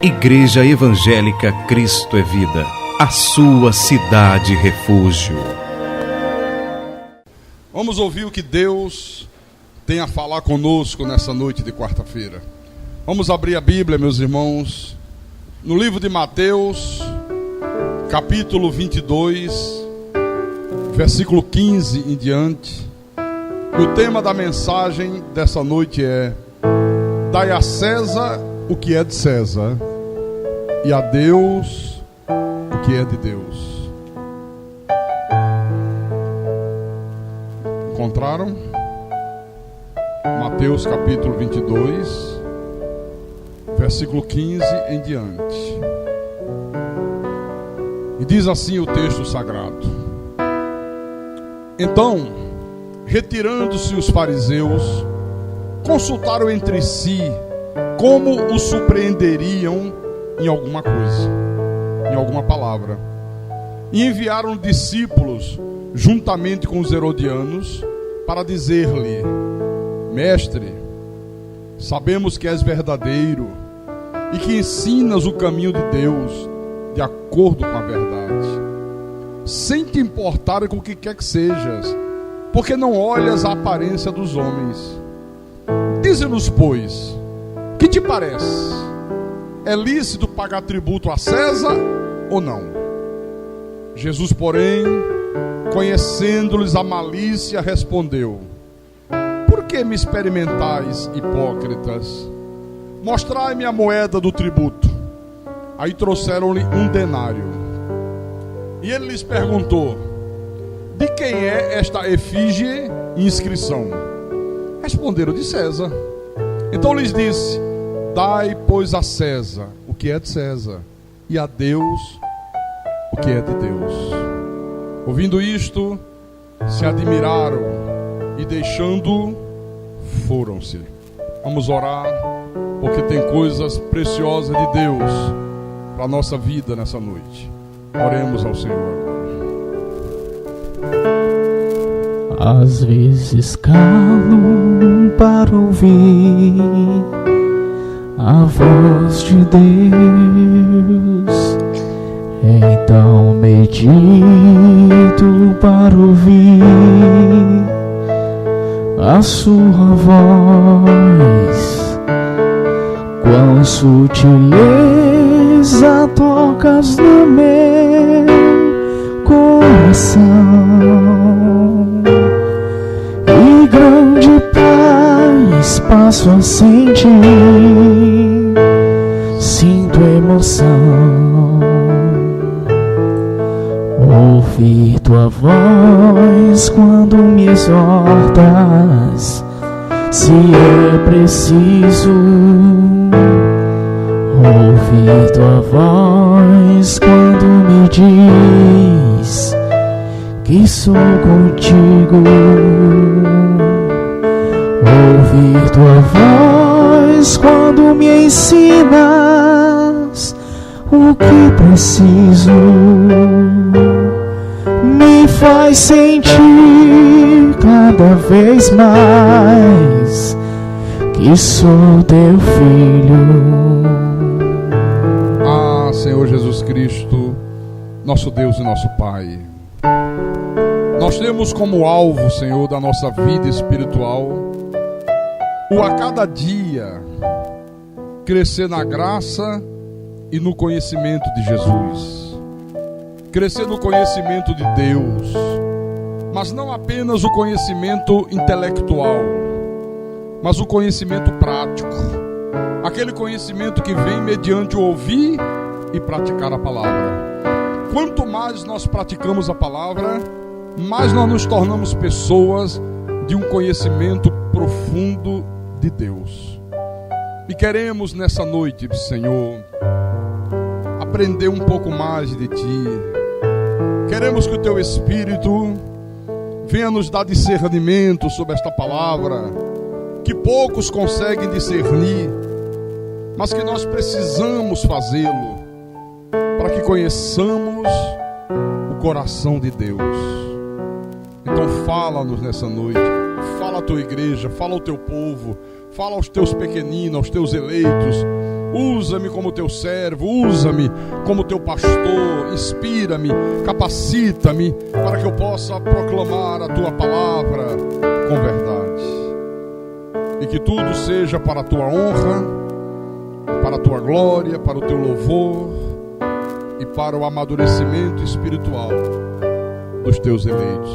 Igreja Evangélica Cristo é Vida, a sua cidade refúgio. Vamos ouvir o que Deus tem a falar conosco nessa noite de quarta-feira. Vamos abrir a Bíblia, meus irmãos, no livro de Mateus, capítulo 22, versículo 15 em diante. E o tema da mensagem dessa noite é: dai a César o que é de César e a Deus o que é de Deus. Encontraram? Mateus capítulo 22, versículo 15 em diante. E diz assim o texto sagrado: Então, retirando-se os fariseus, consultaram entre si como o surpreenderiam em alguma coisa, em alguma palavra. E enviaram discípulos juntamente com os herodianos para dizer-lhe: Mestre, sabemos que és verdadeiro e que ensinas o caminho de Deus de acordo com a verdade, sem te importar com o que quer que sejas, porque não olhas a aparência dos homens. Dize-nos, pois, que te parece? É lícito pagar tributo a César ou não? Jesus, porém, conhecendo-lhes a malícia, respondeu: Por que me experimentais, hipócritas? Mostrai-me a moeda do tributo. Aí trouxeram-lhe um denário. E ele lhes perguntou: De quem é esta efígie e inscrição? Responderam: de César. Então lhes disse: Dai, pois, a César o que é de César, e a Deus o que é de Deus. Ouvindo isto, se admiraram e, deixando, foram-se. Vamos orar, porque tem coisas preciosas de Deus para a nossa vida nessa noite. Oremos ao Senhor. Às vezes calo para ouvir a voz de Deus, então medito para ouvir a sua voz. Quão sutileza tocas no meu coração, e grande paz passo a sentir. Sinto emoção, ouvir tua voz quando me exortas, se é preciso. Ouvir tua voz quando me diz que sou contigo. Ouvir tua voz quando me ensinas o que preciso, me faz sentir cada vez mais que sou teu filho. Ah, Senhor Jesus Cristo, nosso Deus e nosso Pai, nós temos como alvo, Senhor, da nossa vida espiritual, o a cada dia crescer na graça e no conhecimento de Jesus, crescer no conhecimento de Deus, mas não apenas o conhecimento intelectual, mas o conhecimento prático, aquele conhecimento que vem mediante o ouvir e praticar a palavra. Quanto mais nós praticamos a palavra, mais nós nos tornamos pessoas de um conhecimento profundo de Deus. E queremos nessa noite, Senhor, aprender um pouco mais de Ti. Queremos que o Teu Espírito venha nos dar discernimento sobre esta palavra, que poucos conseguem discernir, mas que nós precisamos fazê-lo para que conheçamos o coração de Deus. Então fala-nos nessa noite, fala a tua igreja, fala ao teu povo, fala aos teus pequeninos, aos teus eleitos, Usa-me como teu servo, usa-me como teu pastor, inspira-me, capacita-me para que eu possa proclamar a tua palavra com verdade. E que tudo seja para a tua honra, para a tua glória, para o teu louvor e para o amadurecimento espiritual dos teus eleitos.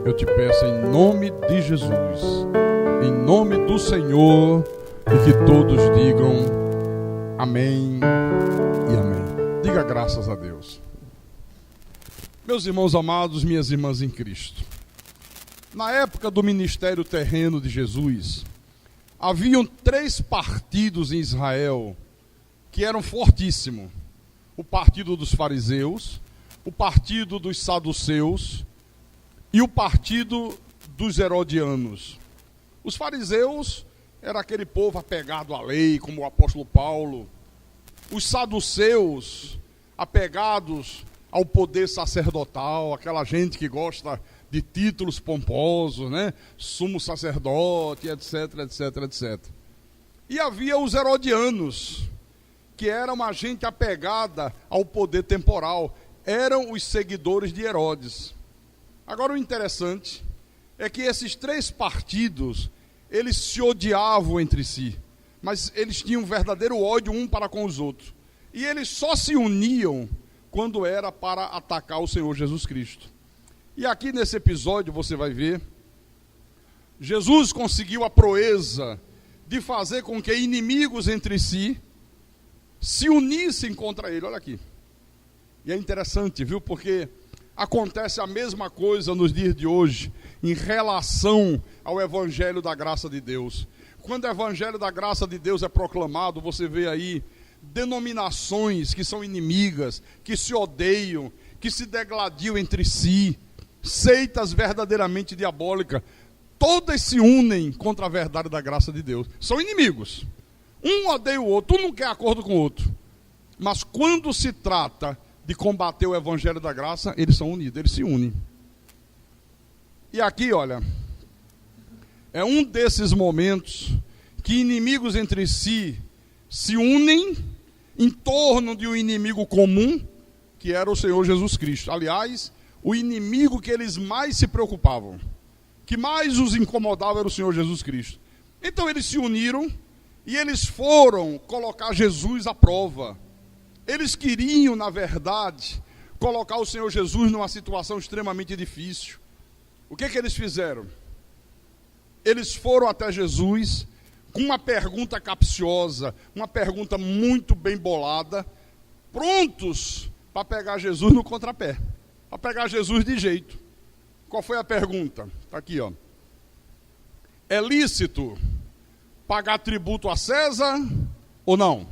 Eu te peço em nome de Jesus, em nome do Senhor, e que todos digam amém e amém. Diga graças a Deus. Meus irmãos amados, minhas irmãs em Cristo, na época do ministério terreno de Jesus, haviam 3 partidos em Israel que eram fortíssimos: o partido dos fariseus, o partido dos saduceus e o partido dos herodianos. Os fariseus era aquele povo apegado à lei, como o apóstolo Paulo. Os saduceus, apegados ao poder sacerdotal, aquela gente que gosta de títulos pomposos, né? Sumo sacerdote, etc, etc, etc. E havia os herodianos, que eram uma gente apegada ao poder temporal, eram os seguidores de Herodes. Agora o interessante é que esses 3 partidos, eles se odiavam entre si, mas eles tinham um verdadeiro ódio um para com os outros. E eles só se uniam quando era para atacar o Senhor Jesus Cristo. E aqui nesse episódio você vai ver, Jesus conseguiu a proeza de fazer com que inimigos entre si se unissem contra ele. Olha aqui. E é interessante, viu? Porque acontece a mesma coisa nos dias de hoje em relação ao Evangelho da Graça de Deus. Quando o Evangelho da Graça de Deus é proclamado, você vê aí denominações que são inimigas, que se odeiam, que se degladiam entre si, seitas verdadeiramente diabólicas, todas se unem contra a verdade da graça de Deus. São inimigos. Um odeia o outro, um não quer acordo com o outro. Mas quando se trata de combater o Evangelho da Graça, eles são unidos, eles se unem. E aqui, olha, é um desses momentos que inimigos entre si se unem em torno de um inimigo comum, que era o Senhor Jesus Cristo. Aliás, o inimigo que eles mais se preocupavam, que mais os incomodava, era o Senhor Jesus Cristo. Então eles se uniram e eles foram colocar Jesus à prova. Eles queriam, na verdade, colocar o Senhor Jesus numa situação extremamente difícil. O que eles fizeram? Eles foram até Jesus com uma pergunta capciosa, uma pergunta muito bem bolada, prontos para pegar Jesus no contrapé, para pegar Jesus de jeito. Qual foi a pergunta? Está aqui, ó. É lícito pagar tributo a César ou não?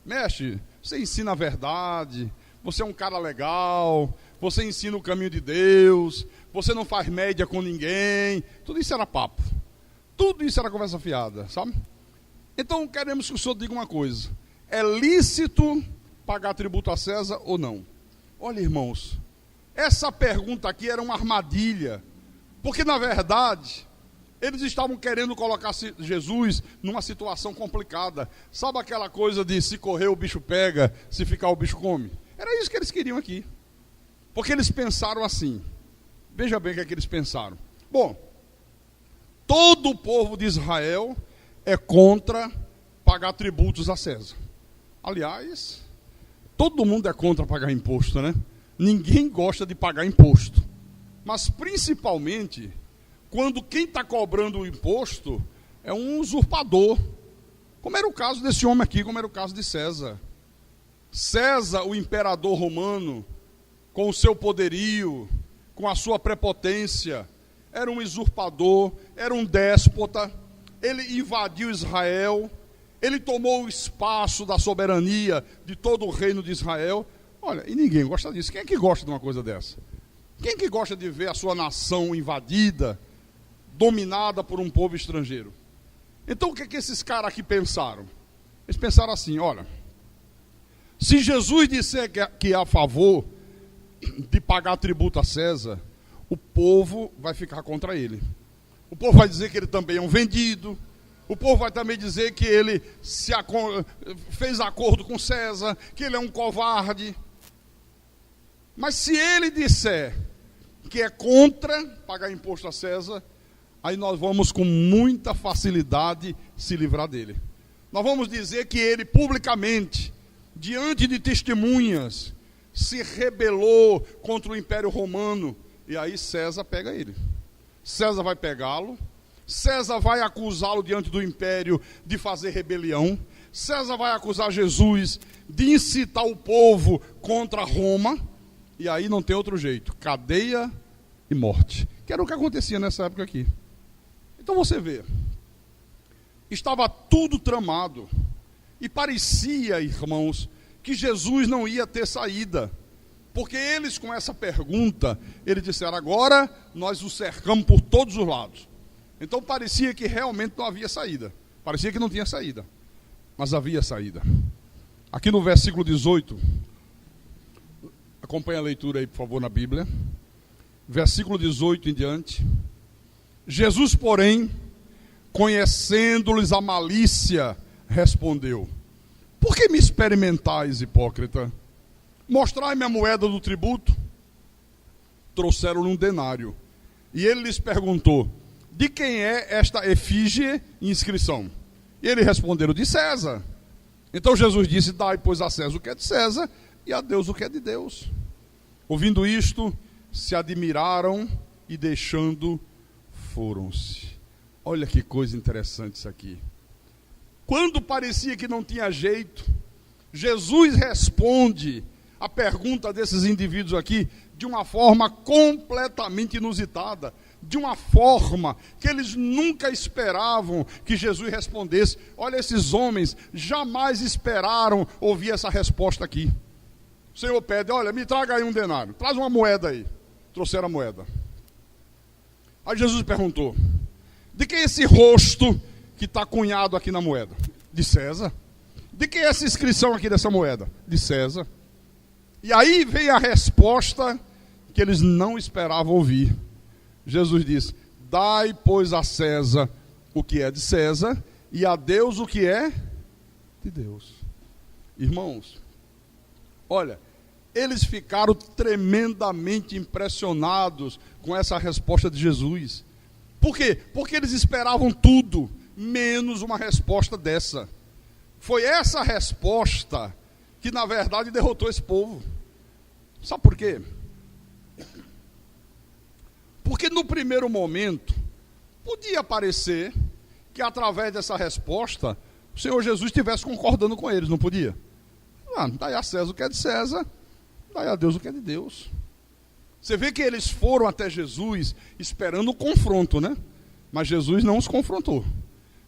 Mestre, você ensina a verdade, você é um cara legal, você ensina o caminho de Deus, você não faz média com ninguém. Tudo isso era papo. Tudo isso era conversa fiada, sabe? Então queremos que o senhor diga uma coisa: é lícito pagar tributo a César ou não? Olha, irmãos, essa pergunta aqui era uma armadilha, porque na verdade eles estavam querendo colocar Jesus numa situação complicada. Sabe aquela coisa de se correr o bicho pega, se ficar o bicho come? Era isso que eles queriam aqui. Porque eles pensaram assim. Veja bem o que é que eles pensaram. Bom, todo o povo de Israel é contra pagar tributos a César. Aliás, todo mundo é contra pagar imposto, né? Ninguém gosta de pagar imposto. Mas principalmente quando quem está cobrando o imposto é um usurpador. Como era o caso desse homem aqui, como era o caso de César. César, o imperador romano, com o seu poderio, com a sua prepotência, era um usurpador, era um déspota. Ele invadiu Israel, ele tomou o espaço da soberania de todo o reino de Israel. Olha, e ninguém gosta disso. Quem é que gosta de uma coisa dessa? Quem é que gosta de ver a sua nação invadida, dominada por um povo estrangeiro? Então o que é que esses caras aqui pensaram? Eles pensaram assim: olha, se Jesus disser que é a favor de pagar tributo a César, o povo vai ficar contra ele. O povo vai dizer que ele também é um vendido, O povo vai também dizer que ele fez acordo com César, que ele é um covarde. Mas se ele disser que é contra pagar imposto a César, aí nós vamos com muita facilidade se livrar dele. Nós vamos dizer que ele publicamente, diante de testemunhas, se rebelou contra o Império Romano. E aí César pega ele. César vai pegá-lo. César vai acusá-lo diante do Império de fazer rebelião. César vai acusar Jesus de incitar o povo contra Roma. E aí não tem outro jeito. Cadeia e morte. Que era o que acontecia nessa época aqui. Então você vê. Estava tudo tramado. E parecia, irmãos, que Jesus não ia ter saída. Porque eles, com essa pergunta, eles disseram, agora nós o cercamos por todos os lados. Então parecia que realmente não havia saída. Parecia que não tinha saída. Mas havia saída. Aqui no versículo 18, acompanhe a leitura aí, por favor, na Bíblia. Versículo 18 em diante. Jesus, porém, conhecendo-lhes a malícia, respondeu: por que me experimentais, hipócrita? Mostrai-me a moeda do tributo. Trouxeram-lhe um denário. E ele lhes perguntou: de quem é esta efígie e inscrição? E eles responderam: de César. Então Jesus disse: dai, pois, a César o que é de César, e a Deus o que é de Deus. Ouvindo isto, se admiraram e deixando, foram-se. Olha que coisa interessante isso aqui. Quando parecia que não tinha jeito, Jesus responde a pergunta desses indivíduos aqui de uma forma completamente inusitada, de uma forma que eles nunca esperavam que Jesus respondesse. Olha, esses homens jamais esperaram ouvir essa resposta aqui. O Senhor pede: olha, me traga aí um denário, traz uma moeda aí. Trouxeram a moeda. Aí Jesus perguntou: de quem é esse rosto que está cunhado aqui na moeda? De César. De quem é essa inscrição aqui dessa moeda? De César. E aí veio a resposta que eles não esperavam ouvir. Jesus disse: dai, pois, a César o que é de César, e a Deus o que é de Deus. Irmãos, olha, eles ficaram tremendamente impressionados com essa resposta de Jesus. Por quê? Porque eles esperavam tudo, menos uma resposta dessa. Foi essa resposta que, na verdade, derrotou esse povo. Sabe por quê? Porque no primeiro momento, podia parecer que através dessa resposta, o Senhor Jesus estivesse concordando com eles, não podia? Dai a César o que é de César, dai a Deus o que é de Deus. Você vê que eles foram até Jesus esperando o confronto, né? Mas Jesus não os confrontou.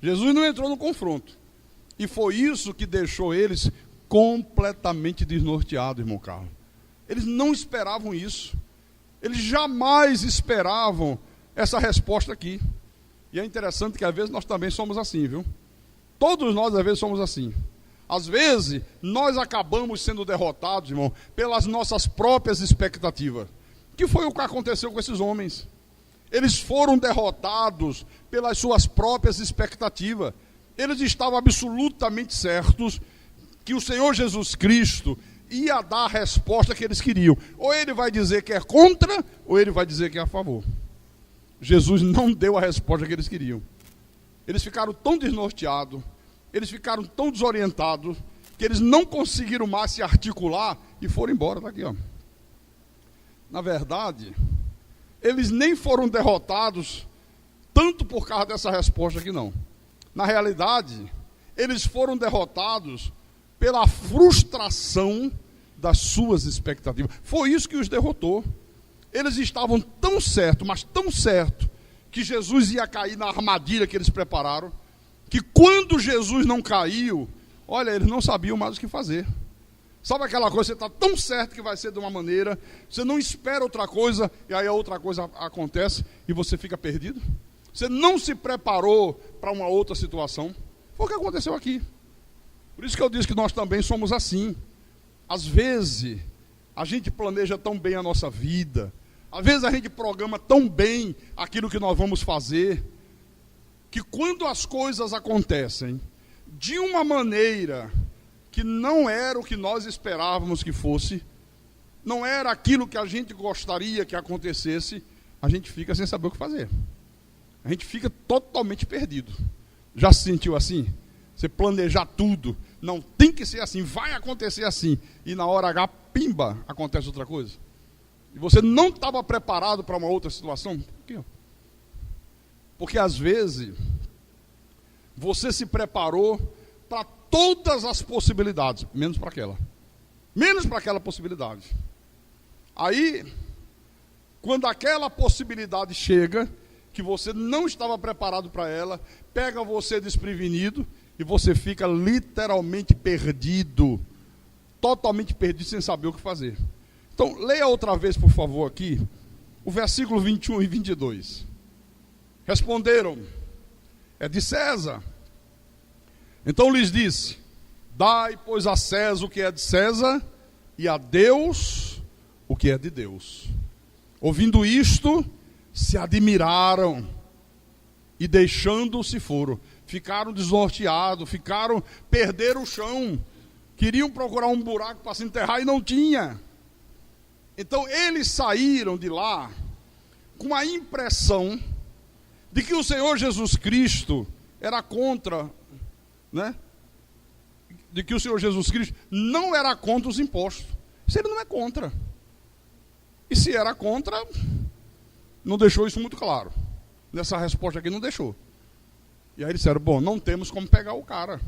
Jesus não entrou no confronto. E foi isso que deixou eles completamente desnorteados, irmão Carlos. Eles não esperavam isso. Eles jamais esperavam essa resposta aqui. E é interessante que às vezes nós também somos assim, viu? Todos nós às vezes somos assim. Às vezes nós acabamos sendo derrotados, irmão, pelas nossas próprias expectativas. Que foi o que aconteceu com esses homens. Eles foram derrotados pelas suas próprias expectativas. Eles estavam absolutamente certos que o Senhor Jesus Cristo ia dar a resposta que eles queriam. Ou ele vai dizer que é contra, ou ele vai dizer que é a favor. Jesus não deu a resposta que eles queriam. Eles ficaram tão desnorteados, eles ficaram tão desorientados, que eles não conseguiram mais se articular e foram embora. Está aqui, ó. Na verdade, eles nem foram derrotados tanto por causa dessa resposta aqui, não. Na realidade, eles foram derrotados pela frustração das suas expectativas. Foi isso que os derrotou. Eles estavam tão certos, mas tão certos, que Jesus ia cair na armadilha que eles prepararam, que quando Jesus não caiu, olha, eles não sabiam mais o que fazer. Sabe aquela coisa, você está tão certo que vai ser de uma maneira, você não espera outra coisa, e aí a outra coisa acontece, e você fica perdido? Você não se preparou para uma outra situação? Foi o que aconteceu aqui. Por isso que eu disse que nós também somos assim. Às vezes, a gente planeja tão bem a nossa vida, às vezes a gente programa tão bem aquilo que nós vamos fazer, que quando as coisas acontecem de uma maneira que não era o que nós esperávamos que fosse, não era aquilo que a gente gostaria que acontecesse, a gente fica sem saber o que fazer. A gente fica totalmente perdido. Já se sentiu assim? Você planejar tudo, não tem que ser assim, vai acontecer assim, e na hora H, pimba, acontece outra coisa. E você não estava preparado para uma outra situação? Porque às vezes você se preparou para todas as possibilidades, menos para aquela possibilidade. Aí, quando aquela possibilidade chega, que você não estava preparado para ela, pega você desprevenido e você fica literalmente perdido, totalmente perdido, sem saber o que fazer. Então, leia outra vez, por favor, aqui, o versículo 21 e 22. Responderam, é de César. Então lhes disse, dai, pois, a César o que é de César, e a Deus o que é de Deus. Ouvindo isto, se admiraram, e deixando-se foram. Ficaram desnorteados, perderam o chão, queriam procurar um buraco para se enterrar e não tinha. Então eles saíram de lá com a impressão de que o Senhor Jesus Cristo era contra, né? De que o Senhor Jesus Cristo não era contra os impostos. Se ele não é contra. E se era contra, não deixou isso muito claro. Nessa resposta aqui não deixou. E aí eles disseram, bom, não temos como pegar o cara.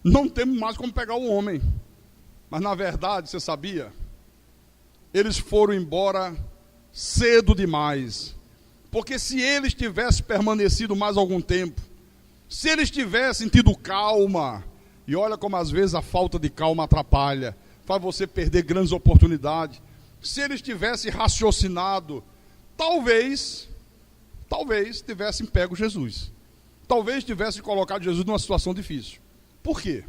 Não temos mais como pegar o homem. Mas na verdade, você sabia? Eles foram embora cedo demais. Porque se eles tivessem permanecido mais algum tempo, se eles tivessem tido calma, e olha como às vezes a falta de calma atrapalha, faz você perder grandes oportunidades. Se eles tivessem raciocinado, talvez tivessem pego Jesus. Talvez tivessem colocado Jesus numa situação difícil. Por quê?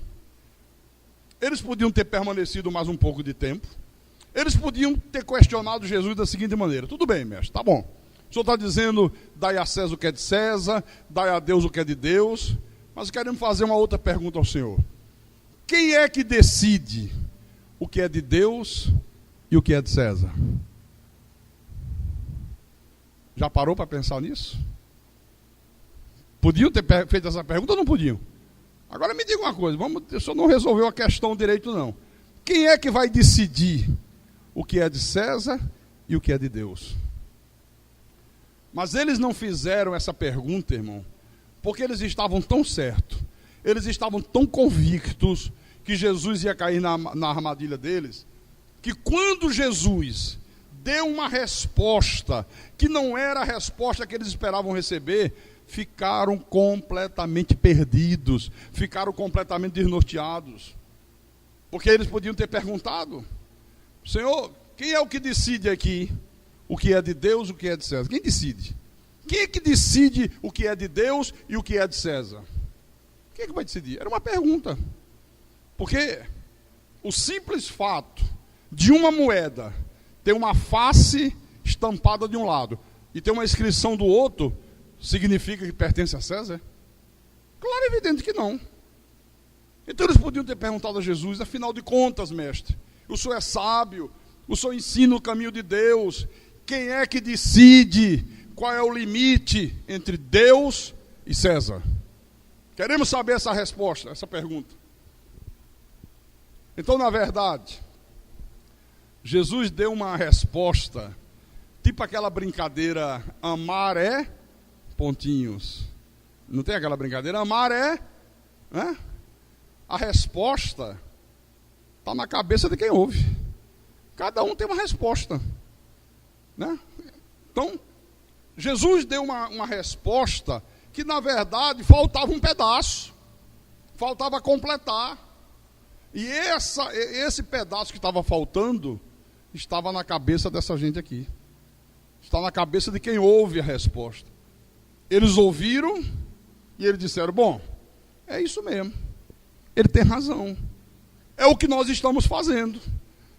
Eles podiam ter permanecido mais um pouco de tempo. Eles podiam ter questionado Jesus da seguinte maneira. Tudo bem, mestre, tá bom. O senhor está dizendo, dai a César o que é de César, dai a Deus o que é de Deus. Mas queremos fazer uma outra pergunta ao Senhor. Quem é que decide o que é de Deus e o que é de César? Já parou para pensar nisso? Podiam ter feito essa pergunta ou não podiam? Agora me diga uma coisa, o senhor não resolveu a questão direito não. Quem é que vai decidir o que é de César e o que é de Deus? Mas eles não fizeram essa pergunta, irmão, porque eles estavam tão certos, eles estavam tão convictos que Jesus ia cair na armadilha deles, que quando Jesus deu uma resposta que não era a resposta que eles esperavam receber, ficaram completamente perdidos, ficaram completamente desnorteados. Porque eles podiam ter perguntado, Senhor, quem é o que decide aqui o que é de Deus e o que é de César? Quem decide? Quem é que decide o que é de Deus e o que é de César? Quem é que vai decidir? Era uma pergunta. Porque o simples fato de uma moeda ter uma face estampada de um lado e ter uma inscrição do outro, significa que pertence a César? Claro, é evidente que não. Então eles podiam ter perguntado a Jesus, afinal de contas, mestre, o senhor é sábio, o senhor ensina o caminho de Deus, quem é que decide qual é o limite entre Deus e César? Queremos saber essa resposta, essa pergunta. Então, na verdade, Jesus deu uma resposta, tipo aquela brincadeira, amar é pontinhos. Não tem aquela brincadeira? Amar é, né? A resposta está na cabeça de quem ouve. Cada um tem uma resposta, né? Então, Jesus deu uma resposta que, na verdade, faltava um pedaço. Faltava completar. E esse pedaço que estava faltando, estava na cabeça dessa gente aqui. Está na cabeça de quem ouve a resposta. Eles ouviram e eles disseram, bom, é isso mesmo. Ele tem razão. É o que nós estamos fazendo.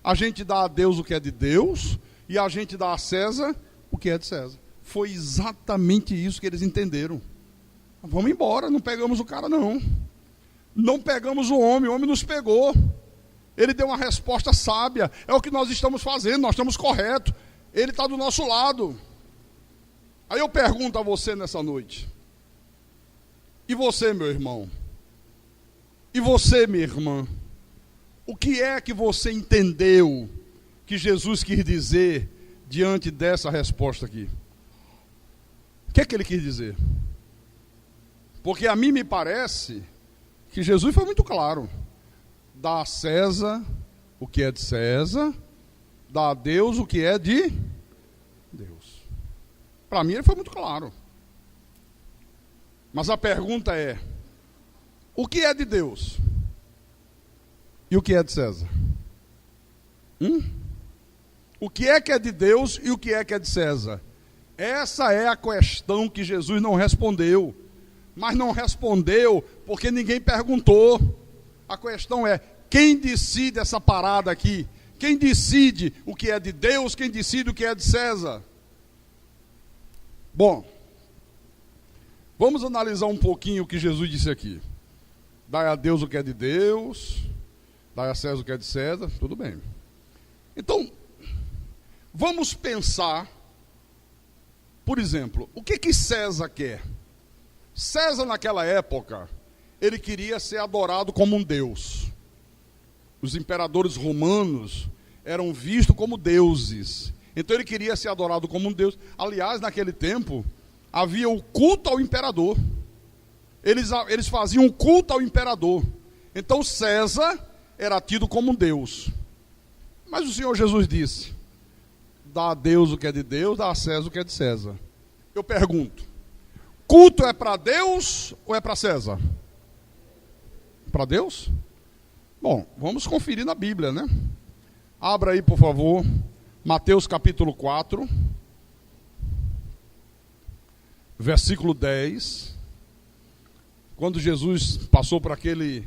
A gente dá a Deus o que é de Deus e a gente dá a César o que é de César. Foi exatamente isso que eles entenderam. Vamos embora, não pegamos o cara não. Não pegamos o homem nos pegou. Ele deu uma resposta sábia. É o que nós estamos fazendo, nós estamos corretos. Ele está do nosso lado. Aí eu pergunto a você nessa noite. E você, meu irmão? E você, minha irmã? O que é que você entendeu que Jesus quis dizer diante dessa resposta aqui? O que é que ele quis dizer? Porque a mim me parece que Jesus foi muito claro. Dá a César o que é de César, dá a Deus o que é de Deus. Para mim ele foi muito claro. Mas a pergunta é, o que é de Deus? E o que é de César? O que é de Deus e o que é de César? Essa é a questão que Jesus não respondeu. Mas não respondeu porque ninguém perguntou. A questão é, quem decide essa parada aqui? Quem decide o que é de Deus? Quem decide o que é de César? Bom, vamos analisar um pouquinho o que Jesus disse aqui. Dai a Deus o que é de Deus, dai a César o que é de César, tudo bem. Então, vamos pensar, por exemplo, o que César quer? César, naquela época, ele queria ser adorado como um deus. Os imperadores romanos eram vistos como deuses. Então ele queria ser adorado como um deus. Aliás, naquele tempo, havia o culto ao imperador. Eles faziam um culto ao imperador. Então César era tido como um deus. Mas o Senhor Jesus disse, dá a Deus o que é de Deus, dá a César o que é de César. Eu pergunto, culto é para Deus ou é para César? Para Deus? Bom, vamos conferir na Bíblia, né? Abra aí, por favor, Mateus capítulo 4, versículo 10. Quando Jesus passou por aquele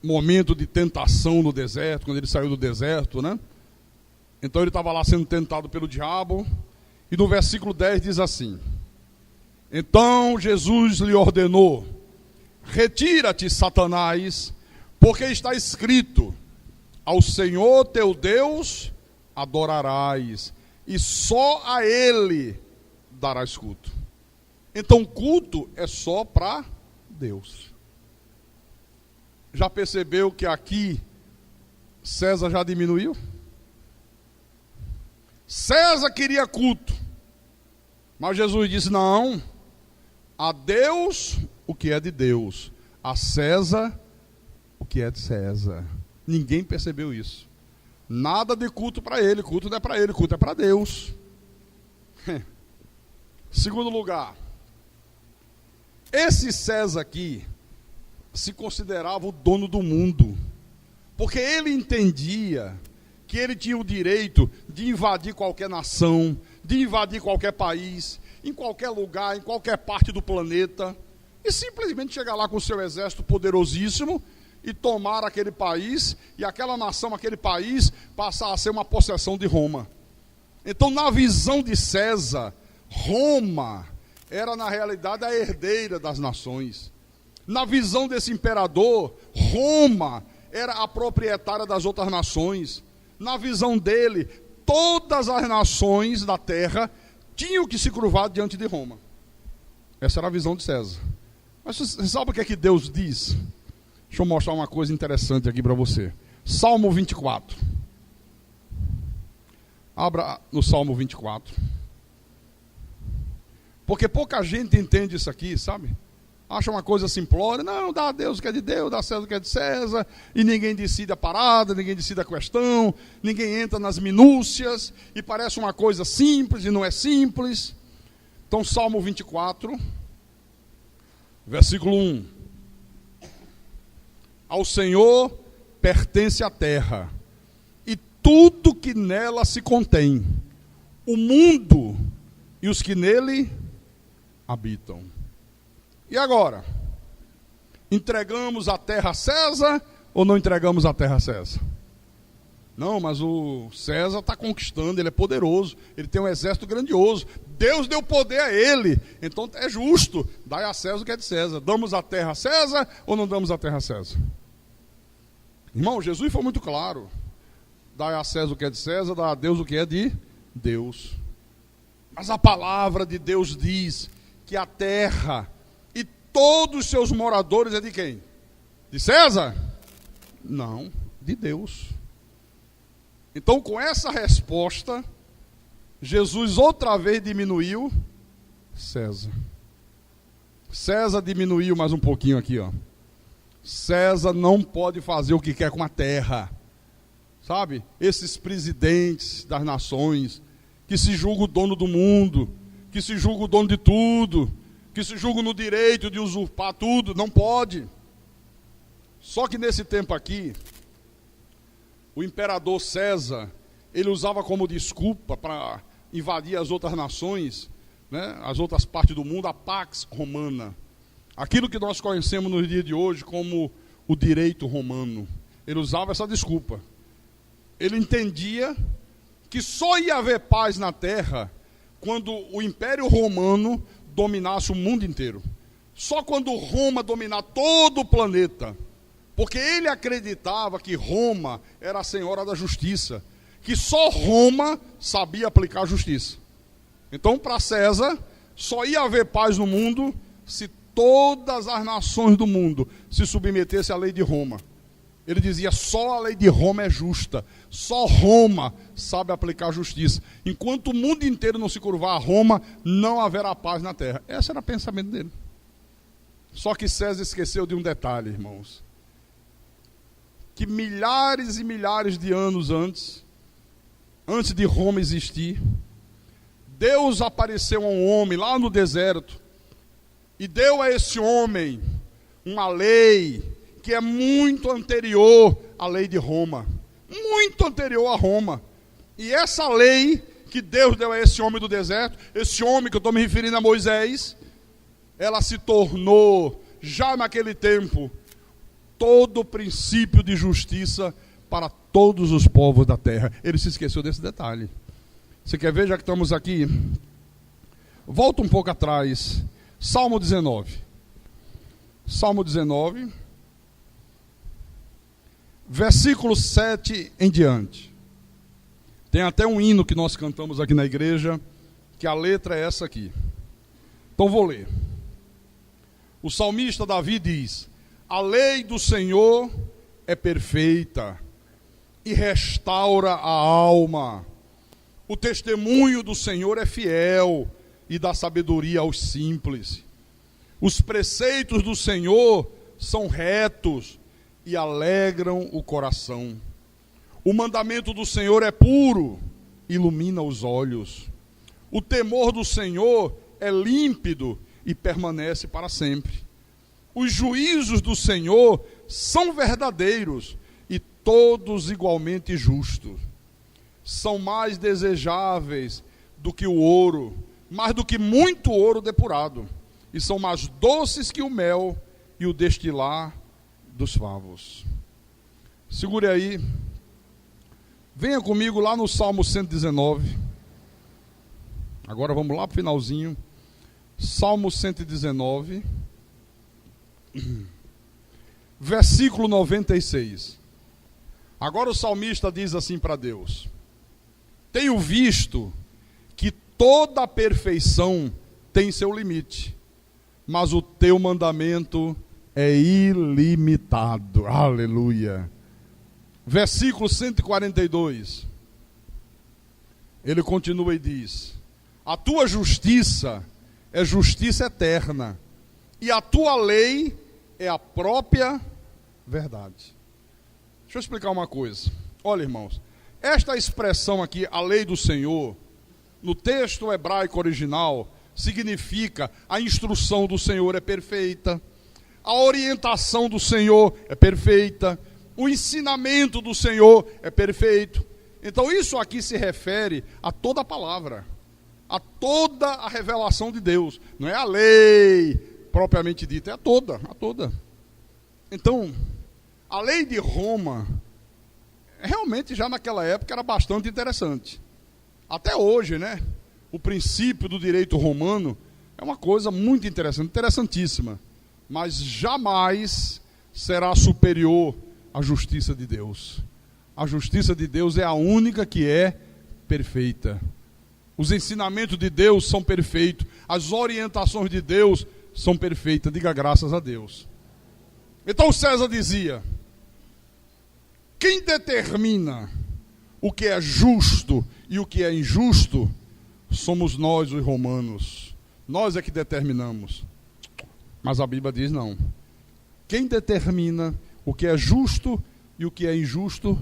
momento de tentação no deserto, quando ele saiu do deserto, né? Então ele estava lá sendo tentado pelo diabo. E no versículo 10 diz assim: então Jesus lhe ordenou, retira-te, Satanás, porque está escrito, ao Senhor teu Deus adorarás, e só a Ele darás culto. Então culto é só para Deus. Já percebeu que aqui César já diminuiu? César queria culto, mas Jesus disse, não, a Deus o que é de Deus, a César o que é de César. Ninguém percebeu isso. Nada de culto para ele, culto não é para ele, culto é para Deus. Segundo lugar, esse César aqui se considerava o dono do mundo, porque ele entendia que ele tinha o direito de invadir qualquer nação, de invadir qualquer país, em qualquer lugar, em qualquer parte do planeta, e simplesmente chegar lá com o seu exército poderosíssimo e tomar aquele país, e aquela nação, aquele país, passar a ser uma possessão de Roma. Então, na visão de César, Roma era, na realidade, a herdeira das nações. Na visão desse imperador, Roma era a proprietária das outras nações. Na visão dele, todas as nações da terra tinham que se curvar diante de Roma. Essa era a visão de César. Mas você sabe o que é que Deus diz? Deixa eu mostrar uma coisa interessante aqui para você. Salmo 24. Abra no Salmo 24. Porque pouca gente entende isso aqui, sabe? Acha uma coisa simplória. Não, dá a Deus o que é de Deus, dá a César o que é de César. E ninguém decide a parada, ninguém decide a questão. Ninguém entra nas minúcias. E parece uma coisa simples e não é simples. Então, Salmo 24, versículo 1. Ao Senhor pertence a terra e tudo que nela se contém, o mundo e os que nele habitam. E agora? Entregamos a terra a César ou não entregamos a terra a César? Não, mas o César está conquistando, ele é poderoso, ele tem um exército grandioso. Deus deu poder a ele, então é justo. Dai a César o que é de César. Damos a terra a César ou não damos a terra a César? Irmão, Jesus foi muito claro. Dai a César o que é de César, dá a Deus o que é de Deus. Mas a palavra de Deus diz que a terra e todos os seus moradores é de quem? De César? Não, de Deus. Então, com essa resposta, Jesus outra vez diminuiu César. César diminuiu mais um pouquinho aqui, ó. César não pode fazer o que quer com a terra. Sabe? Esses presidentes das nações, que se julgam o dono do mundo, que se julgam o dono de tudo, que se julgam no direito de usurpar tudo, não pode. Só que nesse tempo aqui, o imperador César, ele usava como desculpa para invadir as outras nações, né, as outras partes do mundo, a Pax Romana. Aquilo que nós conhecemos nos dias de hoje como o direito romano. Ele usava essa desculpa. Ele entendia que só ia haver paz na terra quando o Império Romano dominasse o mundo inteiro. Só quando Roma dominar todo o planeta. Porque ele acreditava que Roma era a senhora da justiça, que só Roma sabia aplicar a justiça. Então, para César, só ia haver paz no mundo se todas as nações do mundo se submetessem à lei de Roma. Ele dizia, só a lei de Roma é justa, só Roma sabe aplicar a justiça. Enquanto o mundo inteiro não se curvar a Roma, não haverá paz na terra. Esse era o pensamento dele. Só que César esqueceu de um detalhe, irmãos. Que milhares e milhares de anos antes de Roma existir, Deus apareceu a um homem lá no deserto e deu a esse homem uma lei que é muito anterior à lei de Roma, muito anterior a Roma. E essa lei que Deus deu a esse homem do deserto, esse homem que eu estou me referindo a Moisés, ela se tornou, já naquele tempo, todo o princípio de justiça para todos os povos da terra. Ele se esqueceu desse detalhe. Você quer ver, já que estamos aqui? Volta um pouco atrás. Salmo 19. Salmo 19. Versículo 7 em diante. Tem até um hino que nós cantamos aqui na igreja, que a letra é essa aqui. Então vou ler. O salmista Davi diz: a lei do Senhor é perfeita e restaura a alma. O testemunho do Senhor é fiel e dá sabedoria aos simples. Os preceitos do Senhor são retos e alegram o coração. O mandamento do Senhor é puro, ilumina os olhos. O temor do Senhor é límpido e permanece para sempre. Os juízos do Senhor são verdadeiros e todos igualmente justos. São mais desejáveis do que o ouro, mais do que muito ouro depurado. E são mais doces que o mel e o destilar dos favos. Segure aí. Venha comigo lá no Salmo 119. Agora vamos lá para o finalzinho. Salmo 119. Versículo 96. Agora o salmista diz assim para Deus: tenho visto que toda a perfeição tem seu limite, mas o teu mandamento é ilimitado. Aleluia. Versículo 142. Ele continua e diz: a tua justiça é justiça eterna, e a tua lei é a própria verdade. Deixa eu explicar uma coisa. Olha, irmãos, esta expressão aqui, a lei do Senhor, no texto hebraico original, significa a instrução do Senhor é perfeita, a orientação do Senhor é perfeita, o ensinamento do Senhor é perfeito. Então isso aqui se refere a toda a palavra, a toda a revelação de Deus. Não é a lei propriamente dita, é a toda. Então, a lei de Roma realmente já naquela época era bastante interessante. Até hoje, né? O princípio do direito romano é uma coisa muito interessante, interessantíssima. Mas jamais será superior à justiça de Deus. A justiça de Deus é a única que é perfeita. Os ensinamentos de Deus são perfeitos. As orientações de Deus são perfeitas. Diga graças a Deus. Então César dizia: quem determina o que é justo e o que é injusto somos nós, os romanos. Nós é que determinamos. Mas a Bíblia diz não. Quem determina o que é justo e o que é injusto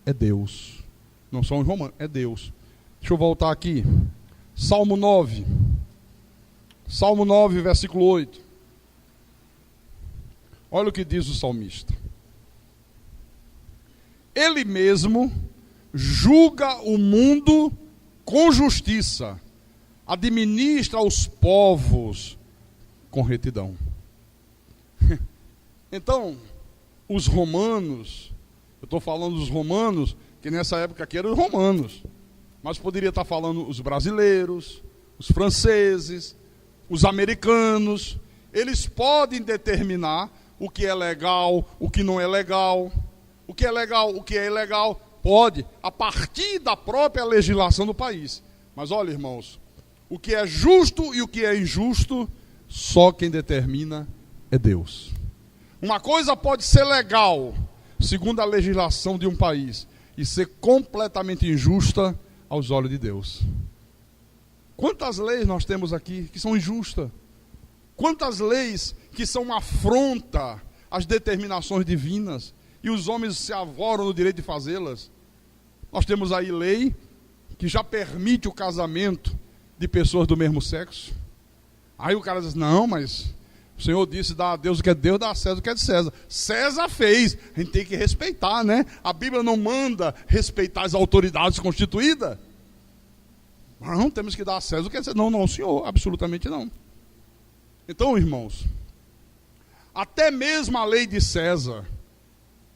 é Deus. Não são os romanos, é Deus. Deixa eu voltar aqui. Salmo 9. Salmo 9, versículo 8. Olha o que diz o salmista. Ele mesmo julga o mundo com justiça, administra os povos com retidão. Então, os romanos, eu estou falando dos romanos, que nessa época aqui eram os romanos, mas poderia estar falando os brasileiros, os franceses, os americanos. Eles podem determinar o que é legal, o que não é legal, o que é legal, o que é ilegal. Pode, a partir da própria legislação do país. Mas olha, irmãos, o que é justo e o que é injusto, só quem determina é Deus. Uma coisa pode ser legal, segundo a legislação de um país, e ser completamente injusta aos olhos de Deus. Quantas leis nós temos aqui que são injustas? Quantas leis que são uma afronta às determinações divinas e os homens se arvoram no direito de fazê-las? Nós temos aí lei que já permite o casamento de pessoas do mesmo sexo. Aí o cara diz, não, mas o Senhor disse, dá a Deus o que é Deus, dá a César o que é de César. César fez, a gente tem que respeitar, né? A Bíblia não manda respeitar as autoridades constituídas. Não, temos que dar a César o que é de César. Não, não, senhor, absolutamente não. Então, irmãos, até mesmo a lei de César,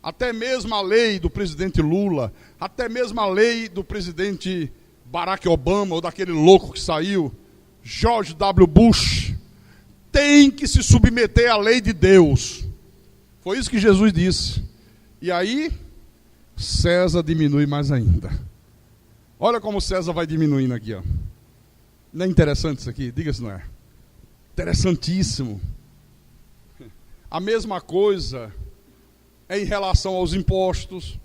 até mesmo a lei do presidente Lula, até mesmo a lei do presidente Barack Obama, ou daquele louco que saiu, George W. Bush, tem que se submeter à lei de Deus. Foi isso que Jesus disse. E aí, César diminui mais ainda. Olha como César vai diminuindo aqui, ó. Não é interessante isso aqui? Diga se não é. Interessantíssimo. A mesma coisa é em relação aos impostos.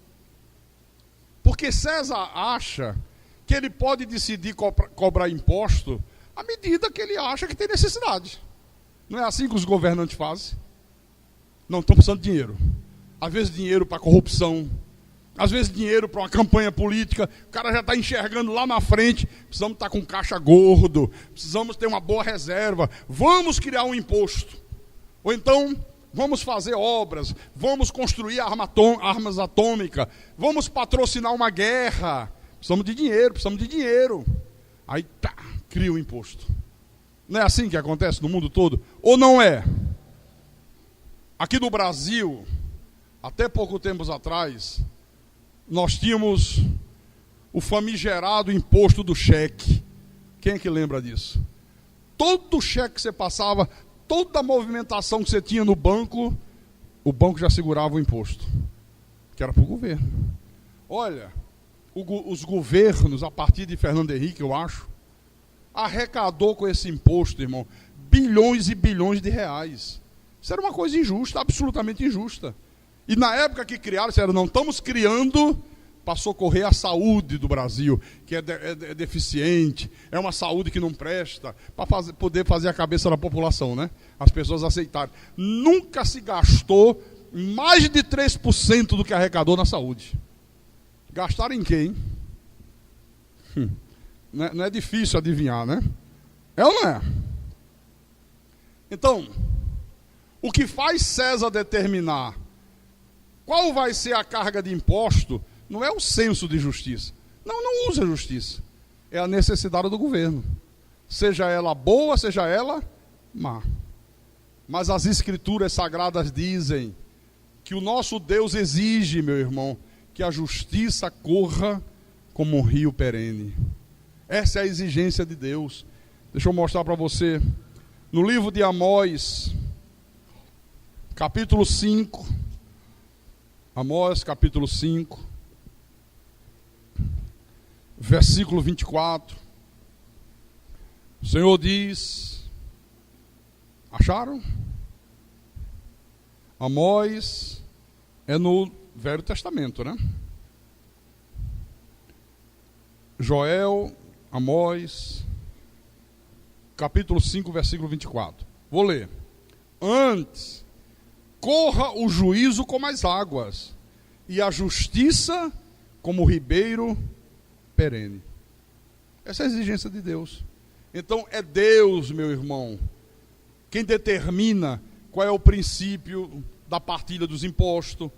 Porque César acha que ele pode decidir cobrar imposto à medida que ele acha que tem necessidade. Não é assim que os governantes fazem? Não, estão precisando de dinheiro. Às vezes dinheiro para corrupção, às vezes dinheiro para uma campanha política. O cara já está enxergando lá na frente, precisamos estar com caixa gordo, precisamos ter uma boa reserva, vamos criar um imposto. Ou então, vamos fazer obras, vamos construir armas atômicas, vamos patrocinar uma guerra. Precisamos de dinheiro. Aí tá, cria o imposto. Não é assim que acontece no mundo todo? Ou não é? Aqui no Brasil, até pouco tempo atrás, nós tínhamos o famigerado imposto do cheque. Quem é que lembra disso? Todo cheque que você passava, toda a movimentação que você tinha no banco, o banco já segurava o imposto, que era para o governo. Olha, os governos, a partir de Fernando Henrique, eu acho, arrecadou com esse imposto, irmão, bilhões e bilhões de reais. Isso era uma coisa injusta, absolutamente injusta. E na época que criaram, disseram, não, estamos criando para socorrer a saúde do Brasil, que é deficiente, é uma saúde que não presta, para poder fazer a cabeça da população, né? As pessoas aceitarem. Nunca se gastou mais de 3% do que arrecadou na saúde. Gastaram em quem? Não é difícil adivinhar, né? É ou não é? Então, o que faz César determinar qual vai ser a carga de imposto não é o senso de justiça. Não usa justiça. É a necessidade do governo. Seja ela boa, seja ela má. Mas as escrituras sagradas dizem que o nosso Deus exige, meu irmão, que a justiça corra como um rio perene. Essa é a exigência de Deus. Deixa eu mostrar para você. No livro de Amós, capítulo 5. Amós, capítulo 5. Versículo 24. O Senhor diz... Acharam? Amós é no Velho Testamento, né? Joel, Amós, capítulo 5, versículo 24. Vou ler. Antes, corra o juízo como as águas, e a justiça como o ribeiro perene. Essa é a exigência de Deus. Então é Deus, meu irmão, quem determina qual é o princípio da partilha dos impostos.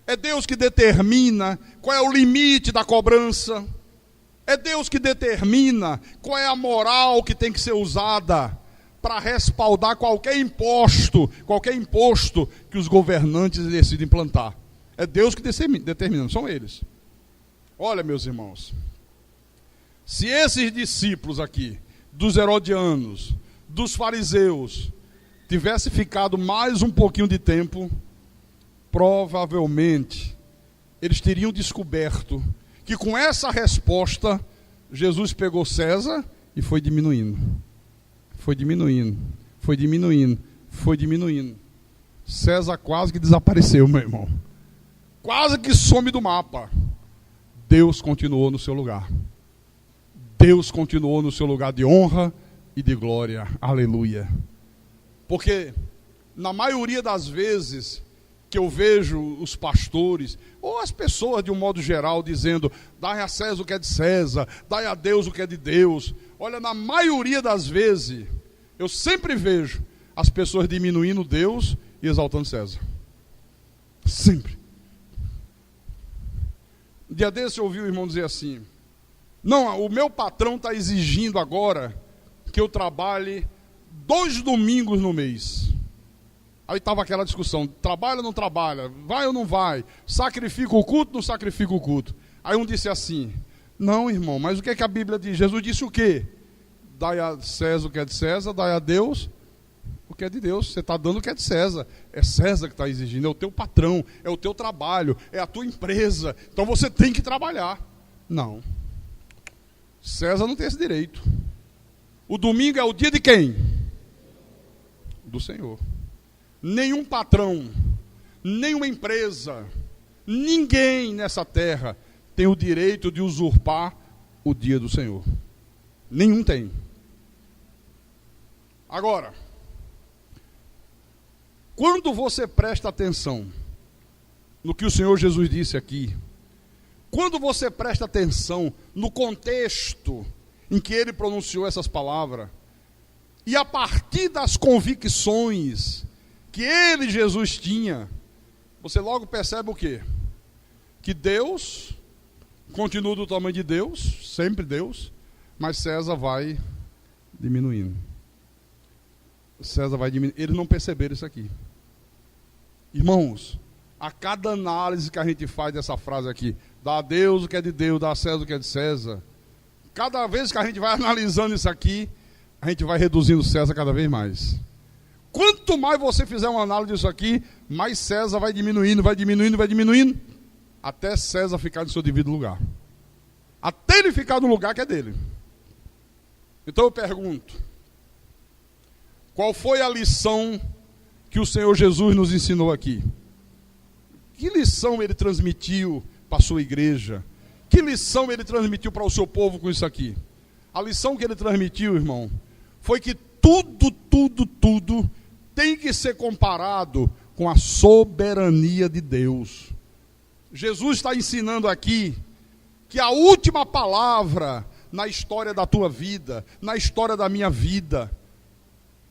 É Deus que determina qual é o limite da cobrança. É Deus que determina qual é a moral que tem que ser usada para respaldar qualquer imposto que os governantes decidem implantar. É Deus que determina, não são eles. Olha, meus irmãos, se esses discípulos aqui, dos herodianos, dos fariseus, tivesse ficado mais um pouquinho de tempo, provavelmente eles teriam descoberto que com essa resposta Jesus pegou César e foi diminuindo. Foi diminuindo, foi diminuindo, foi diminuindo. César quase que desapareceu, meu irmão. Quase que some do mapa. Deus continuou no seu lugar. Deus continuou no seu lugar de honra e de glória. Aleluia. Porque na maioria das vezes que eu vejo os pastores, ou as pessoas de um modo geral, dizendo, dai a César o que é de César, dai a Deus o que é de Deus. Olha, na maioria das vezes, eu sempre vejo as pessoas diminuindo Deus e exaltando César. Sempre. Um dia desse eu ouvi o irmão dizer assim, não, o meu patrão está exigindo agora que eu trabalhe 2 domingos no mês. Aí estava aquela discussão, trabalha ou não trabalha, vai ou não vai, sacrifica o culto ou não sacrifica o culto. Aí um disse assim, não, irmão, mas o que é que a Bíblia diz? Jesus disse o quê? Dai a César o que é de César, dai a Deus o que é de Deus. Você está dando o que é de César. É César que está exigindo, é o teu patrão, é o teu trabalho, é a tua empresa. Então você tem que trabalhar. Não. César não tem esse direito. O domingo é o dia de quem? Do Senhor. Nenhum patrão, nenhuma empresa, ninguém nessa terra tem o direito de usurpar o dia do Senhor. Nenhum tem. Agora, quando você presta atenção no que o Senhor Jesus disse aqui, quando você presta atenção no contexto em que ele pronunciou essas palavras, e a partir das convicções que ele, Jesus, tinha, você logo percebe o quê? Que Deus continua do tamanho de Deus, sempre Deus, mas César vai diminuindo. César vai diminuindo. Eles não perceberam isso aqui. Irmãos, a cada análise que a gente faz dessa frase aqui, dá a Deus o que é de Deus, dá a César o que é de César, cada vez que a gente vai analisando isso aqui, a gente vai reduzindo César cada vez mais. Quanto mais você fizer uma análise disso aqui, mais César vai diminuindo, vai diminuindo, vai diminuindo, até César ficar no seu devido lugar. Até ele ficar no lugar que é dele. Então eu pergunto, qual foi a lição que o Senhor Jesus nos ensinou aqui? Que lição ele transmitiu para a sua igreja? Que lição ele transmitiu para o seu povo com isso aqui? A lição que ele transmitiu, irmão, foi que tudo tem que ser comparado com a soberania de Deus. Jesus está ensinando aqui que a última palavra na história da tua vida, na história da minha vida,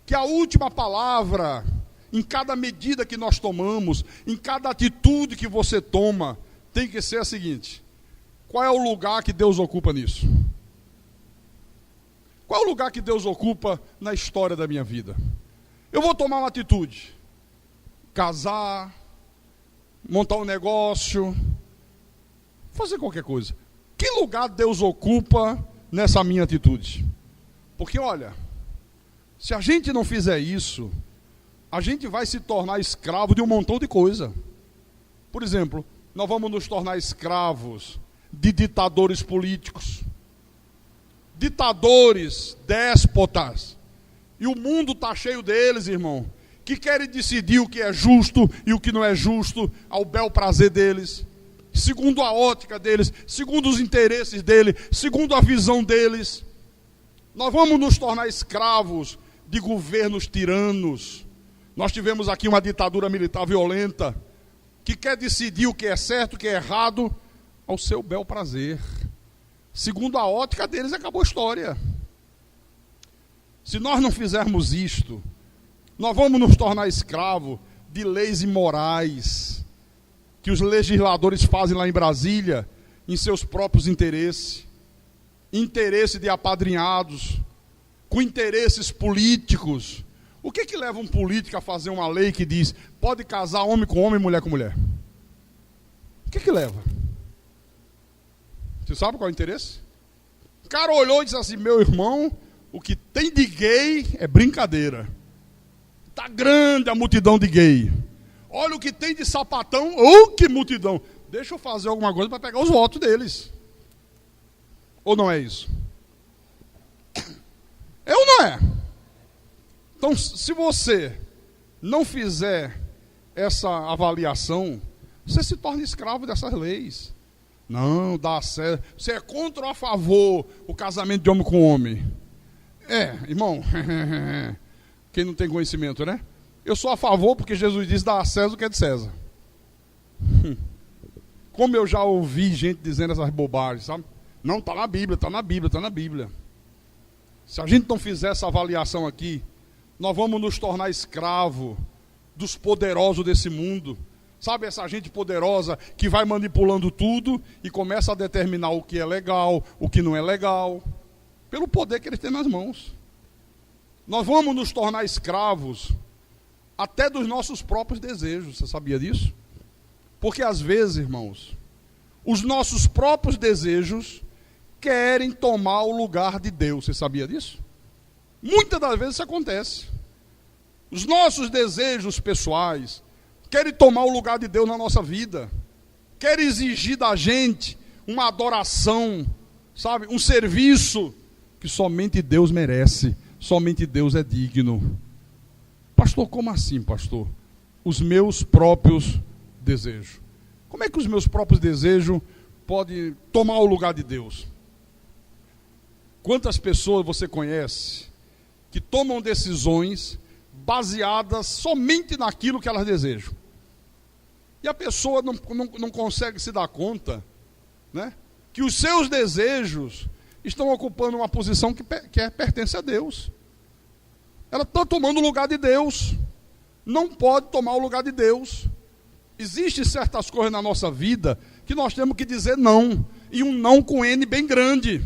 que a última palavra em cada medida que nós tomamos, em cada atitude que você toma, tem que ser a seguinte: qual é o lugar que Deus ocupa nisso? Qual é o lugar que Deus ocupa na história da minha vida? Eu vou tomar uma atitude, casar, montar um negócio, fazer qualquer coisa. Que lugar Deus ocupa nessa minha atitude? Porque olha, se a gente não fizer isso, a gente vai se tornar escravo de um montão de coisa. Por exemplo, nós vamos nos tornar escravos de ditadores políticos, ditadores, déspotas. E o mundo está cheio deles, irmão, que querem decidir o que é justo e o que não é justo ao bel prazer deles, segundo a ótica deles, segundo os interesses deles, segundo a visão deles. Nós vamos nos tornar escravos de governos tiranos. Nós tivemos aqui uma ditadura militar violenta, que quer decidir o que é certo, o que é errado, ao seu bel prazer. Segundo a ótica deles, acabou a história. Se nós não fizermos isto, nós vamos nos tornar escravos de leis imorais que os legisladores fazem lá em Brasília, em seus próprios interesses, interesse de apadrinhados, com interesses políticos. O que leva um político a fazer uma lei que diz pode casar homem com homem, mulher com mulher? O que leva? Você sabe qual é o interesse? O cara olhou e disse assim: meu irmão, o que tem de gay é brincadeira. Está grande a multidão de gay. Olha o que tem de sapatão, que multidão. Deixa eu fazer alguma coisa para pegar os votos deles. Ou não é isso? É ou não é? Então, se você não fizer essa avaliação, você se torna escravo dessas leis. Não, dá certo. Você é contra ou a favor o casamento de homem com homem? Irmão, quem não tem conhecimento, né? Eu sou a favor porque Jesus diz: dá a César o que é de César. Como eu já ouvi gente dizendo essas bobagens, sabe? Não, está na Bíblia, está na Bíblia, está na Bíblia. Se a gente não fizer essa avaliação aqui, nós vamos nos tornar escravo dos poderosos desse mundo. Sabe essa gente poderosa que vai manipulando tudo e começa a determinar o que é legal, o que não é legal, pelo poder que eles têm nas mãos. Nós vamos nos tornar escravos até dos nossos próprios desejos. Você sabia disso? Porque às vezes, irmãos, os nossos próprios desejos querem tomar o lugar de Deus. Você sabia disso? Muitas das vezes isso acontece. Os nossos desejos pessoais querem tomar o lugar de Deus na nossa vida. Querem exigir da gente uma adoração, sabe? Um serviço que somente Deus merece. Somente Deus é digno. Pastor, como assim, pastor? Os meus próprios desejos. Como é que os meus próprios desejos podem tomar o lugar de Deus? Quantas pessoas você conhece que tomam decisões baseadas somente naquilo que elas desejam? E a pessoa não consegue se dar conta, né, que os seus desejos estão ocupando uma posição que pertence a Deus. Ela está tomando o lugar de Deus. Não pode tomar o lugar de Deus. Existem certas coisas na nossa vida que nós temos que dizer não. E um não com N bem grande.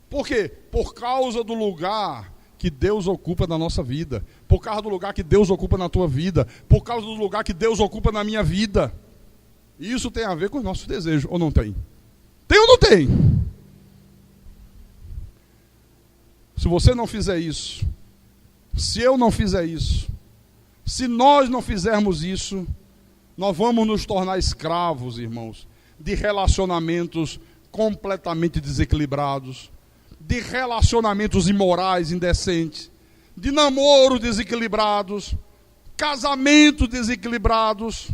Por quê? Por causa do lugar que Deus ocupa na nossa vida. Por causa do lugar que Deus ocupa na tua vida. Por causa do lugar que Deus ocupa na minha vida. E isso tem a ver com os nossos desejos, ou não tem? Tem ou não tem? Se você não fizer isso, se eu não fizer isso, se nós não fizermos isso, nós vamos nos tornar escravos, irmãos, de relacionamentos completamente desequilibrados, de relacionamentos imorais, indecentes, de namoros desequilibrados, casamentos desequilibrados,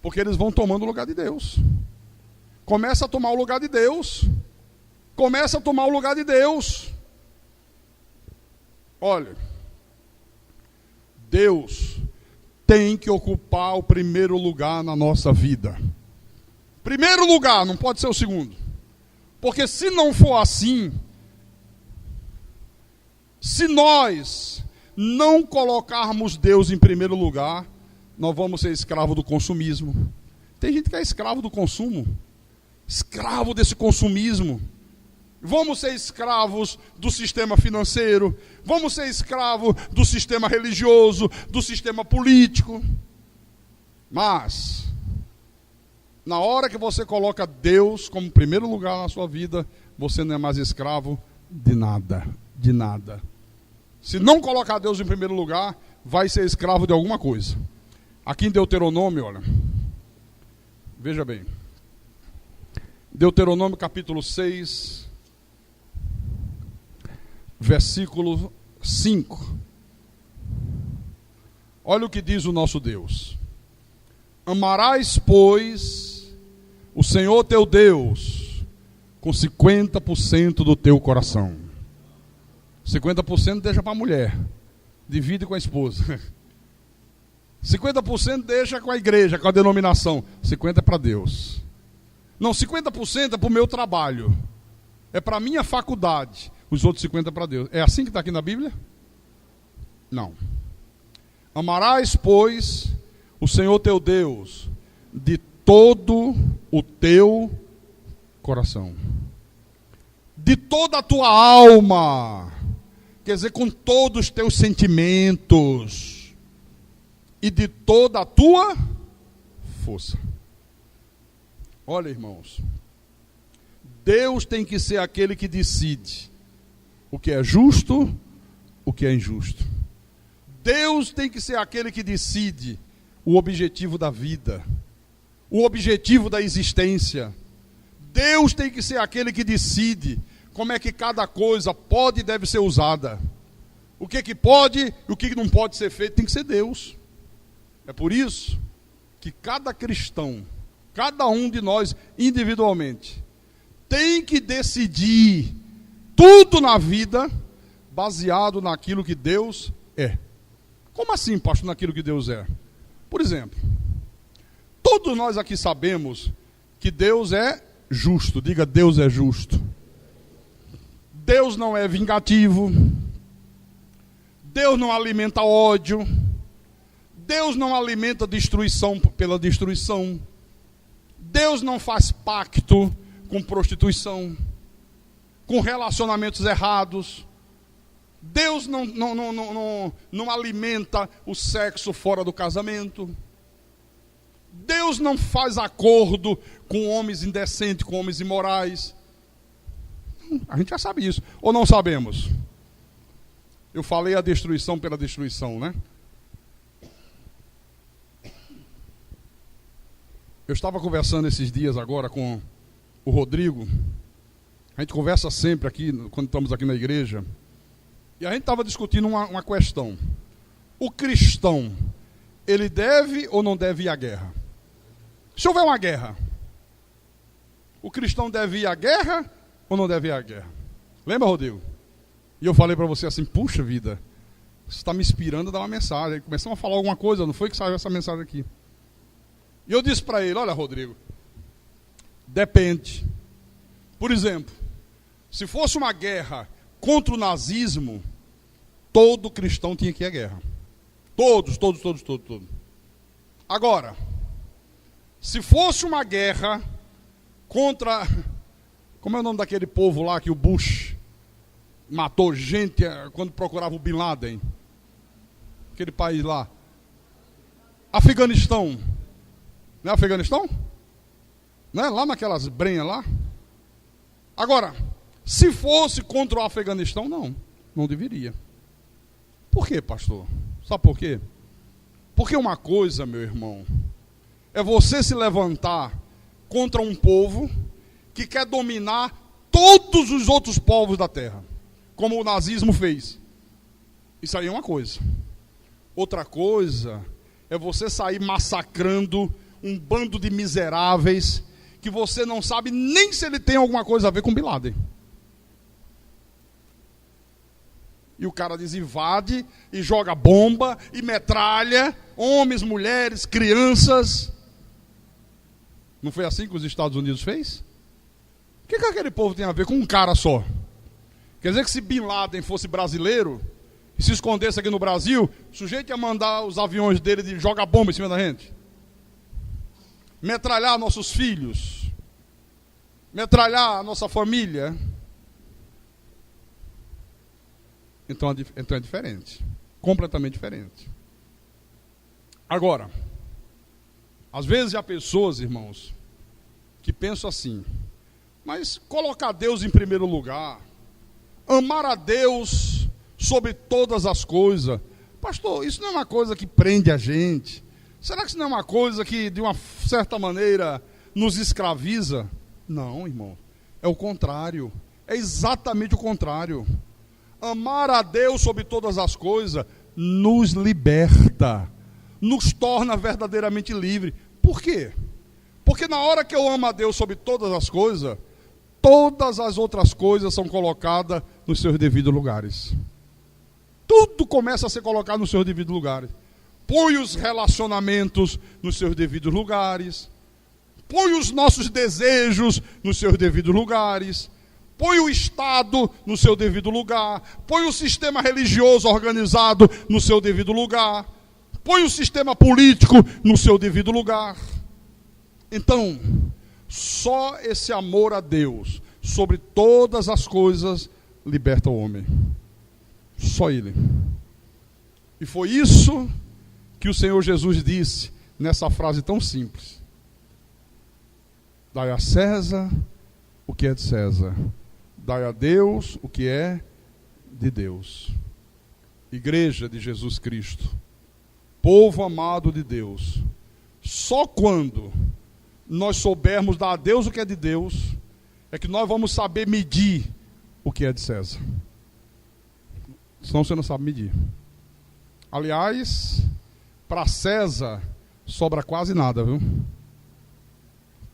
porque eles vão tomando o lugar de Deus. Começa a tomar o lugar de Deus. Começa a tomar o lugar de Deus. Olha, Deus tem que ocupar o primeiro lugar na nossa vida. Primeiro lugar, não pode ser o segundo. Porque se não for assim, se nós não colocarmos Deus em primeiro lugar, nós vamos ser escravos do consumismo. Tem gente que é escravo do consumo, escravo desse consumismo. Vamos ser escravos do sistema financeiro, vamos ser escravos do sistema religioso, do sistema político. Mas Na hora que você coloca Deus como primeiro lugar na sua vida, você não é mais escravo de nada, de nada. Se não colocar Deus em primeiro lugar, vai ser escravo de alguma coisa. Aqui em Deuteronômio, olha, veja bem. Deuteronômio capítulo 6, versículo 5. Olha o que diz o nosso Deus. Amarás, pois, o Senhor teu Deus com 50% do teu coração. 50% deixa para a mulher, divide com a esposa. 50% deixa com a igreja, com a denominação. 50% é para Deus. Não, 50% é para o meu trabalho. É para a minha faculdade. Os outros 50% é para Deus. É assim que está aqui na Bíblia? Não. Amarás, pois, o Senhor teu Deus de todo o teu coração. De toda a tua alma. Quer dizer, com todos os teus sentimentos. E de toda a tua força. Olha, irmãos, Deus tem que ser aquele que decide o que é justo, o que é injusto. Deus tem que ser aquele que decide o objetivo da vida, o objetivo da existência. Deus tem que ser aquele que decide como é que cada coisa pode e deve ser usada. O que pode e o que não pode ser feito tem que ser Deus. É por isso que cada cristão, cada um de nós individualmente, tem que decidir tudo na vida baseado naquilo que Deus é. Como assim, pastor, naquilo que Deus é? Por exemplo, todos nós aqui sabemos que Deus é justo. Diga, Deus é justo. Deus não é vingativo. Deus não alimenta ódio. Deus não alimenta destruição pela destruição. Deus não faz pacto com prostituição, com relacionamentos errados. Deus não alimenta o sexo fora do casamento. Deus não faz acordo com homens indecentes, com homens imorais. A gente já sabe isso. Ou não sabemos? Eu falei a destruição pela destruição, né? Eu estava conversando esses dias agora com o Rodrigo. A gente conversa sempre aqui, quando estamos aqui na igreja. E a gente estava discutindo uma questão. O cristão, ele deve ou não deve ir à guerra? Se houver uma guerra, o cristão deve ir à guerra ou não deve ir à guerra? Lembra, Rodrigo? E eu falei para você assim, puxa vida, você está me inspirando a dar uma mensagem. Começamos a falar alguma coisa, não foi que saiu essa mensagem aqui. E eu disse para ele, olha, Rodrigo, depende. Por exemplo, se fosse uma guerra contra o nazismo, todo cristão tinha que ir à guerra. Todos. Agora, se fosse uma guerra contra, como é o nome daquele povo lá que o Bush matou gente quando procurava o Bin Laden? Aquele país lá. Afeganistão. Não é Afeganistão? Não é lá naquelas brenhas lá? Agora, se fosse contra o Afeganistão, não deveria. Por quê, pastor? Sabe por quê? Porque uma coisa, meu irmão, é você se levantar contra um povo que quer dominar todos os outros povos da terra, como o nazismo fez. Isso aí é uma coisa. Outra coisa é você sair massacrando um bando de miseráveis que você não sabe nem se ele tem alguma coisa a ver com Bin Laden. E o cara desinvade e joga bomba e metralha homens, mulheres, crianças. Não foi assim que os Estados Unidos fez? O que aquele povo tem a ver com um cara só? Quer dizer que se Bin Laden fosse brasileiro e se escondesse aqui no Brasil, o sujeito ia mandar os aviões dele de jogar bomba em cima da gente? Metralhar nossos filhos, metralhar a nossa família. Então é diferente, completamente diferente. Agora, às vezes há pessoas, irmãos, que pensam assim: mas colocar Deus em primeiro lugar, amar a Deus sobre todas as coisas, pastor, isso não é uma coisa que prende a gente? Será que isso não é uma coisa que, de uma certa maneira, nos escraviza? Não, irmão, é o contrário, é exatamente o contrário. Amar a Deus sobre todas as coisas nos liberta, nos torna verdadeiramente livre. Por quê? Porque na hora que eu amo a Deus sobre todas as coisas, todas as outras coisas são colocadas nos seus devidos lugares. Tudo começa a ser colocado nos seus devidos lugares. Põe os relacionamentos nos seus devidos lugares. Põe os nossos desejos nos seus devidos lugares. Põe o Estado no seu devido lugar. Põe o sistema religioso organizado no seu devido lugar. Põe o sistema político no seu devido lugar. Então, só esse amor a Deus sobre todas as coisas liberta o homem. Só Ele. E foi isso que o Senhor Jesus disse nessa frase tão simples: dai a César o que é de César, dai a Deus o que é de Deus. Igreja de Jesus Cristo, povo amado de Deus, só quando nós soubermos dar a Deus o que é de Deus, é que nós vamos saber medir o que é de César. Senão você não sabe medir. Aliás, para César sobra quase nada, viu?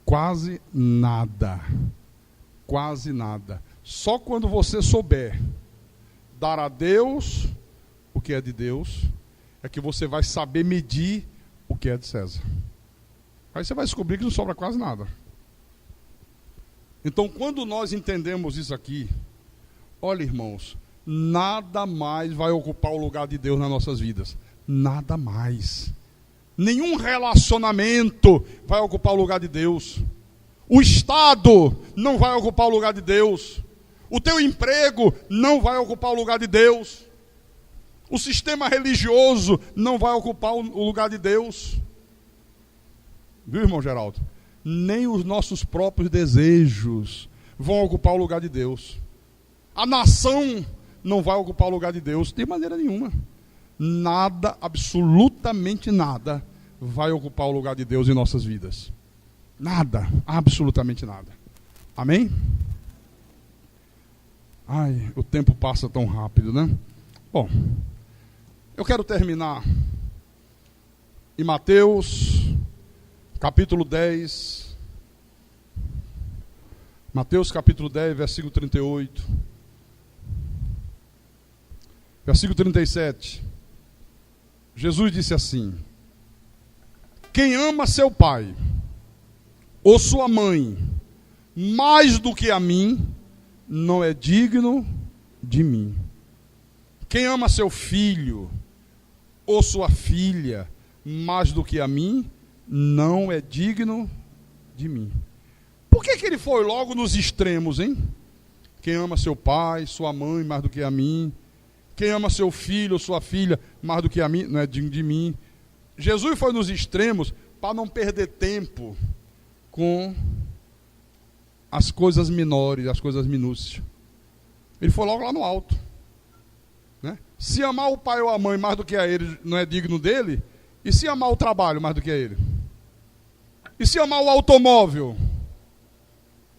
Quase nada. Quase nada. Só quando você souber dar a Deus o que é de Deus, é que você vai saber medir o que é de César. Aí você vai descobrir que não sobra quase nada. Então, quando nós entendemos isso aqui, olha, irmãos, nada mais vai ocupar o lugar de Deus nas nossas vidas. Nada mais. Nenhum relacionamento vai ocupar o lugar de Deus. O Estado não vai ocupar o lugar de Deus. O teu emprego não vai ocupar o lugar de Deus. O sistema religioso não vai ocupar o lugar de Deus. Viu, irmão Geraldo? Nem os nossos próprios desejos vão ocupar o lugar de Deus. A nação não vai ocupar o lugar de Deus de maneira nenhuma. Nada, absolutamente nada, vai ocupar o lugar de Deus em nossas vidas. Nada, absolutamente nada. Amém? Ai, o tempo passa tão rápido, né? Bom, eu quero terminar em Mateus, capítulo 10. Mateus, capítulo 10, versículo 38. Versículo 37. Jesus disse assim: quem ama seu pai ou sua mãe mais do que a mim, não é digno de mim. Quem ama seu filho ou sua filha mais do que a mim, não é digno de mim. Por que ele foi logo nos extremos, hein? Quem ama seu pai, sua mãe mais do que a mim, quem ama seu filho ou sua filha mais do que a mim, não é digno de mim. Jesus foi nos extremos para não perder tempo com as coisas menores, as coisas minúcias. Ele foi logo lá no alto, né? Se amar o pai ou a mãe mais do que a ele não é digno dele, e se amar o trabalho mais do que a ele? E se amar o automóvel?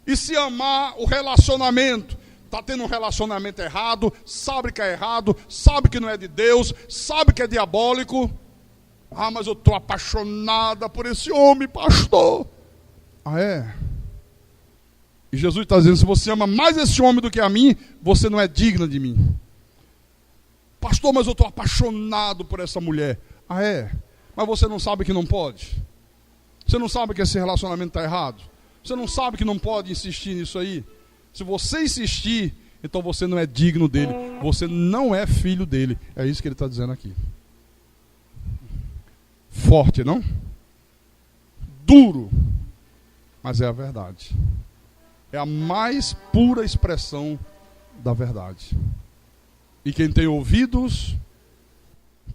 E se amar o relacionamento? Está tendo um relacionamento errado, sabe que é errado, sabe que não é de Deus, sabe que é diabólico. Ah, mas eu estou apaixonada por esse homem, pastor. Ah, é? E Jesus está dizendo: se você ama mais esse homem do que a mim, você não é digna de mim. Pastor, mas eu estou apaixonado por essa mulher. Ah, é? Mas você não sabe que não pode? Você não sabe que esse relacionamento está errado? Você não sabe que não pode insistir nisso aí? Se você insistir, então você não é digno dele. Você não é filho dele. É isso que ele está dizendo aqui. Forte, não? Duro. Mas é a verdade. É a mais pura expressão da verdade. E quem tem ouvidos,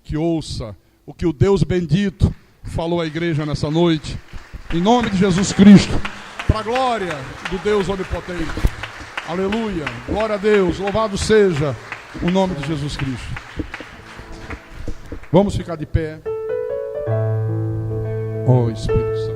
que ouça o que o Deus bendito falou à igreja nessa noite. Em nome de Jesus Cristo. para a glória do Deus Onipotente. Aleluia. Glória a Deus. Louvado seja o nome de Jesus Cristo. Vamos ficar de pé. Oh, Espírito Santo.